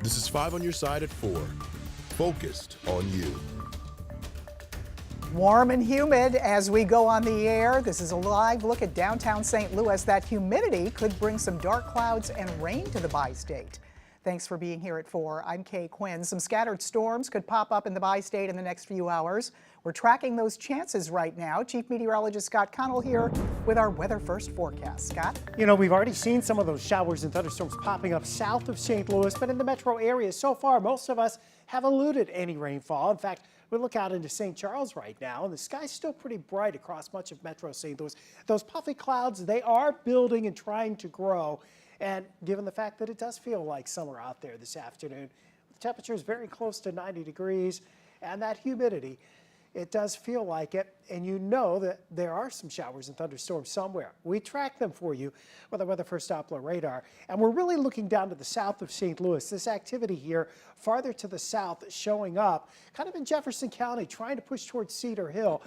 This is 5 on your side at 4. Focused on you. Warm and humid as we go on the air. This is a live look at downtown St. Louis. That humidity could bring some dark clouds and rain to the bi-state. Thanks for being here at 4. I'm Kay Quinn. Some scattered storms could pop up in the bi-state in the next few hours. We're tracking those chances right now. Chief Meteorologist Scott Connell here with our Weather First forecast. Scott? You know, we've already seen some of those showers and thunderstorms popping up south of St. Louis, but in the metro area so far, most of us have eluded any rainfall. In fact, we look out into St. Charles right now, and the sky's still pretty bright across much of metro St. Louis. Those puffy clouds, they are building and trying to grow. And given the fact that it does feel like summer out there this afternoon, the temperature is very close to 90 degrees, and that humidity, it does feel like it, and you know that there are some showers and thunderstorms somewhere. We track them for you with our Weather First Doppler radar, and we're really looking down to the south of St. Louis. This activity here, farther to the south, showing up kind of in Jefferson County, trying to push towards Cedar Hill.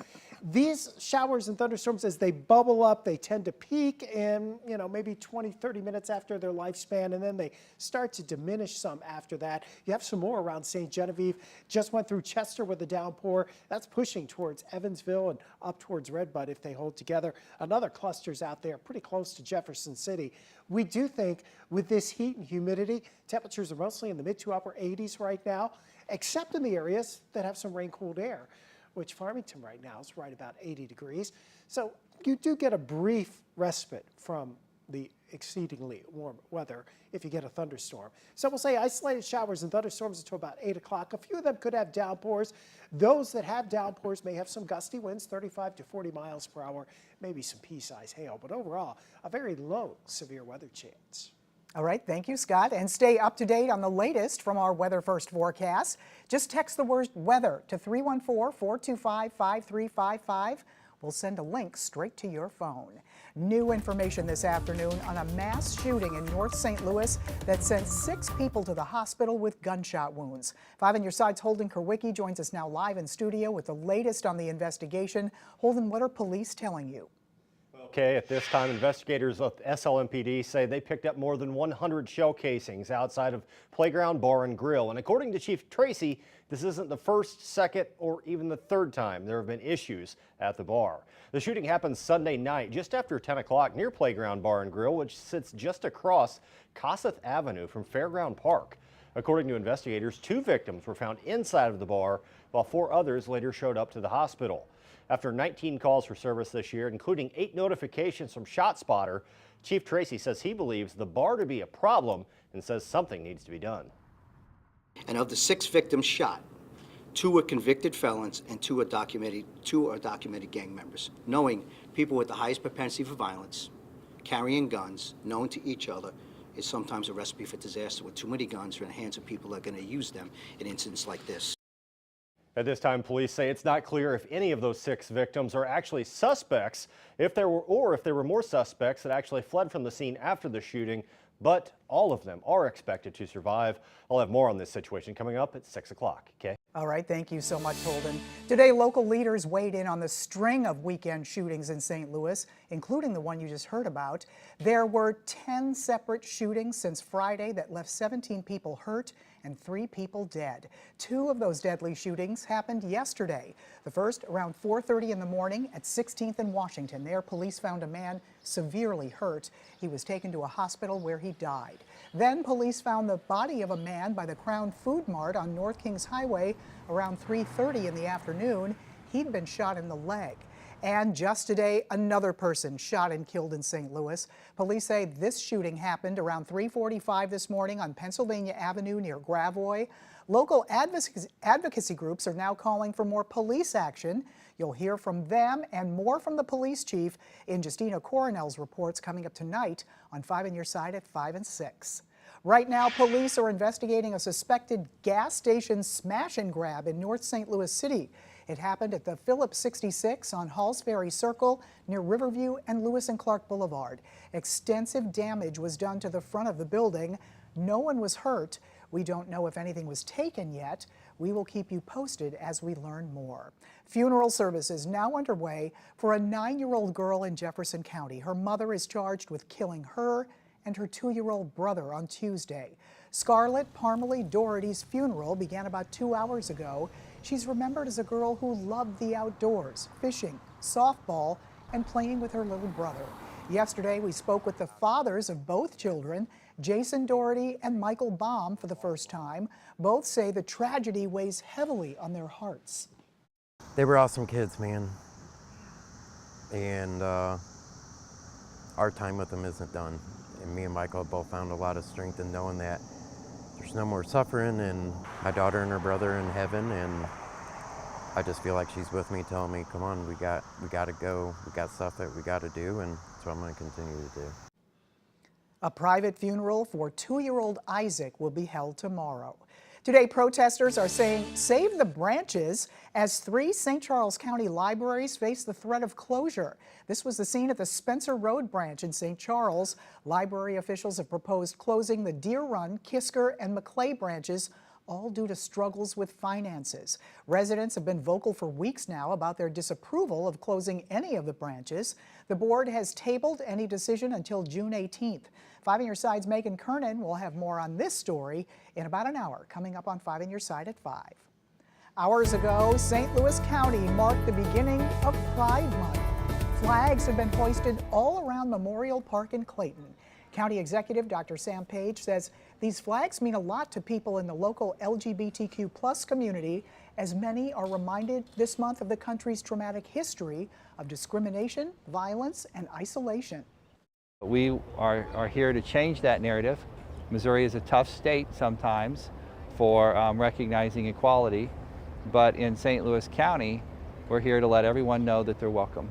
These showers and thunderstorms, as they bubble up, they tend to peak in, you know, maybe 20, 30 minutes after their lifespan, and then they start to diminish some after that. You have some more around St. Genevieve. Just went through Chester with a downpour. That's pushing towards Evansville and up towards Redbud if they hold together. Another cluster's out there pretty close to Jefferson City. We do think with this heat and humidity, temperatures are mostly in the mid to upper 80s right now, except in the areas that have some rain-cooled air, which Farmington right now is right about 80 degrees. So you do get a brief respite from the exceedingly warm weather if you get a thunderstorm. So we'll say isolated showers and thunderstorms until about 8 o'clock. A few of them could have downpours. Those that have downpours may have some gusty winds, 35 to 40 miles per hour, maybe some pea-sized hail, but overall, a very low severe weather chance. All right, thank you, Scott. And stay up to date on the latest from our Weather First forecast. Just text the word weather to 314-425-5355. We'll send a link straight to your phone. New information this afternoon on a mass shooting in North St. Louis that sent 6 people to the hospital with gunshot wounds. 5 on your side's Holden Kerwicki joins us now live in studio with the latest on the investigation. Holden, what are police telling you? Okay, at this time, investigators of SLMPD say they picked up more than 100 shell casings outside of Playground Bar and Grill. And according to Chief Tracy, this isn't the first, second, or even the third time there have been issues at the bar. The shooting happened Sunday night, just after 10 o'clock near Playground Bar and Grill, which sits just across Kossuth Avenue from Fairground Park. According to investigators, 2 victims were found inside of the bar, while 4 others later showed up to the hospital. After 19 calls for service this year, including 8 notifications from ShotSpotter, Chief Tracy says he believes the bar to be a problem and says something needs to be done. And of the 6 victims shot, 2 were convicted felons and 2 are documented gang members. Knowing people with the highest propensity for violence, carrying guns, known to each other, is sometimes a recipe for disaster. With too many guns in the hands of people that are going to use them in incidents like this. At this time, police say it's not clear if any of those 6 victims are actually suspects, if there were more suspects that actually fled from the scene after the shooting, but all of them are expected to survive. I'll have more on this situation coming up at 6 o'clock. Okay. All right, thank you so much, Holden. Today, local leaders weighed in on the string of weekend shootings in St. Louis, including the one you just heard about. There were 10 separate shootings since Friday that left 17 people hurt and 3 people dead. 2 of those deadly shootings happened yesterday. The first around 4:30 in the morning at 16th and Washington. There, police found a man severely hurt. He was taken to a hospital where he died. Then police found the body of a man by the Crown Food Mart on North Kings Highway around 3:30 in the afternoon. He'd been shot in the leg. And just today, another person shot and killed in St. Louis. Police say this shooting happened around 3:45 this morning on Pennsylvania Avenue near Gravois. Local advocacy groups are now calling for more police action. You'll hear from them and more from the police chief in Justina Coronel's reports coming up tonight on 5 on your side at 5 and 6. Right now, police are investigating a suspected gas station smash and grab in North St. Louis City. It happened at the Phillips 66 on Halls Ferry Circle near Riverview and Lewis and Clark Boulevard. Extensive damage was done to the front of the building. No one was hurt. We don't know if anything was taken yet. We will keep you posted as we learn more. Funeral services now underway for a 9-year-old girl in Jefferson County. Her mother is charged with killing her and her 2-year-old brother on Tuesday. Scarlett Parmalee Doherty's funeral began about 2 hours ago. She's remembered as a girl who loved the outdoors, fishing, softball, and playing with her little brother. Yesterday, we spoke with the fathers of both children, Jason Doherty and Michael Baum, for the first time. Both say the tragedy weighs heavily on their hearts. They were awesome kids, man. And our time with them isn't done. And me and Michael have both found a lot of strength in knowing that there's no more suffering, and my daughter and her brother in heaven, and I just feel like she's with me telling me, come on, we got to go. We got stuff that we got to do, and that's what I'm going to continue to do. A private funeral for 2-year-old Isaac will be held tomorrow. Today, protesters are saying save the branches as 3 St. Charles County libraries face the threat of closure. This was the scene at the Spencer Road branch in St. Charles. Library officials have proposed closing the Deer Run, Kisker, and Maclay branches, all due to struggles with finances. Residents have been vocal for weeks now about their disapproval of closing any of the branches. The board has tabled any decision until June 18th. 5 on Your Side's Megan Kernan will have more on this story in about an hour, coming up on 5 on Your Side at 5. Hours ago, St. Louis County marked the beginning of Pride Month. Flags have been hoisted all around Memorial Park in Clayton. County Executive Dr. Sam Page says these flags mean a lot to people in the local LGBTQ+ community, as many are reminded this month of the country's traumatic history of discrimination, violence, and isolation. We are here to change that narrative. Missouri is a tough state sometimes for recognizing equality, but in St. Louis County, we're here to let everyone know that they're welcome.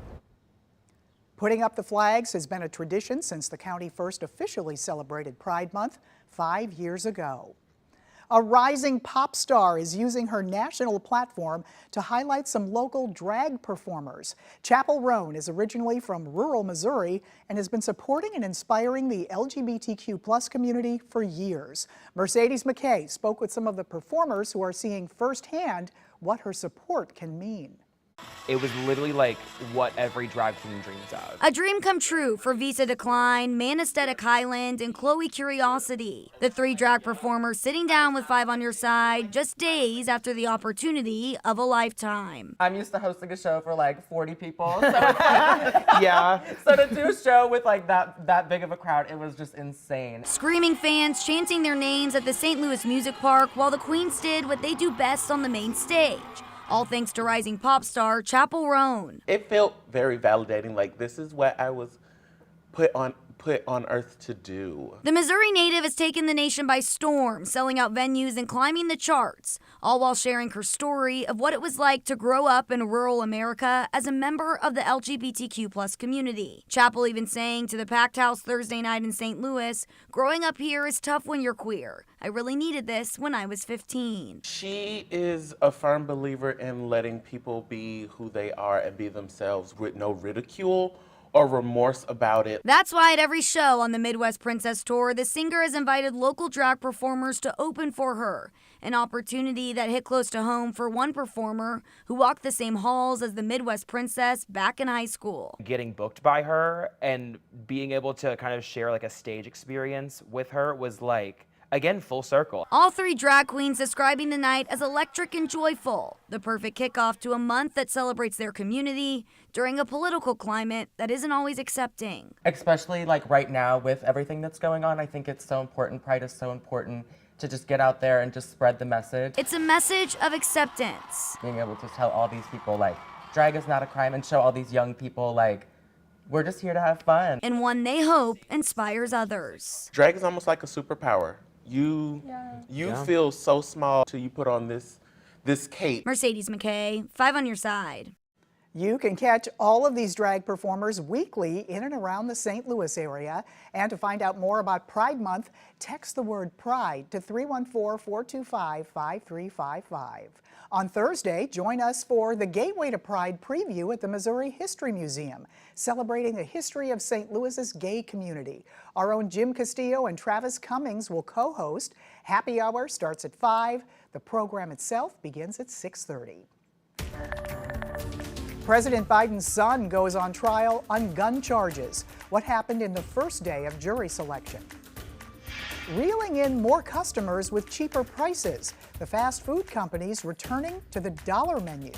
Putting up the flags has been a tradition since the county first officially celebrated Pride Month 5 years ago. A rising pop star is using her national platform to highlight some local drag performers. Chapel Roan is originally from rural Missouri and has been supporting and inspiring the LGBTQ+ community for years. Mercedes McKay spoke with some of the performers who are seeing firsthand what her support can mean. It was literally like what every drag queen dreams of. A dream come true for Visa Decline, Man Aesthetic Highland, and Chloe Curiosity. The 3 drag performers sitting down with 5 on Your Side just days after the opportunity of a lifetime. I'm used to hosting a show for like 40 people. So Yeah. So to do a show with like that big of a crowd, it was just insane. Screaming fans chanting their names at the St. Louis Music Park while the Queens did what they do best on the main stage. All thanks to rising pop star Chapel Roan. It felt very validating, like this is what I was put on earth to do. The Missouri native has taken the nation by storm, selling out venues and climbing the charts, all while sharing her story of what it was like to grow up in rural America as a member of the LGBTQ+ community. Chapel even saying to the packed house Thursday night in St. Louis, "Growing up here is tough when you're queer. I really needed this when I was 15. She is a firm believer in letting people be who they are and be themselves with no ridicule or remorse about it. That's why at every show on the Midwest Princess Tour, the singer has invited local drag performers to open for her, an opportunity that hit close to home for one performer who walked the same halls as the Midwest Princess back in high school. Getting booked by her and being able to kind of share like a stage experience with her was like, again, full circle. All 3 drag queens describing the night as electric and joyful, the perfect kickoff to a month that celebrates their community during a political climate that isn't always accepting. Especially like right now with everything that's going on, I think it's so important. Pride is so important to just get out there and just spread the message. It's a message of acceptance. Being able to tell all these people like drag is not a crime and show all these young people like we're just here to have fun. And one they hope inspires others. Drag is almost like a superpower. You feel so small till you put on this cape. Mercedes McKay, 5 on Your Side. You can catch all of these drag performers weekly in and around the St. Louis area. And to find out more about Pride Month, text the word PRIDE to 314-425-5355. On Thursday, join us for the Gateway to Pride preview at the Missouri History Museum, celebrating the history of St. Louis's gay community. Our own Jim Castillo and Travis Cummings will co-host. Happy hour starts at 5. The program itself begins at 6:30. President Biden's son goes on trial on gun charges. What happened in the first day of jury selection? reeling in more customers with cheaper prices. The fast food companies returning to the dollar menu.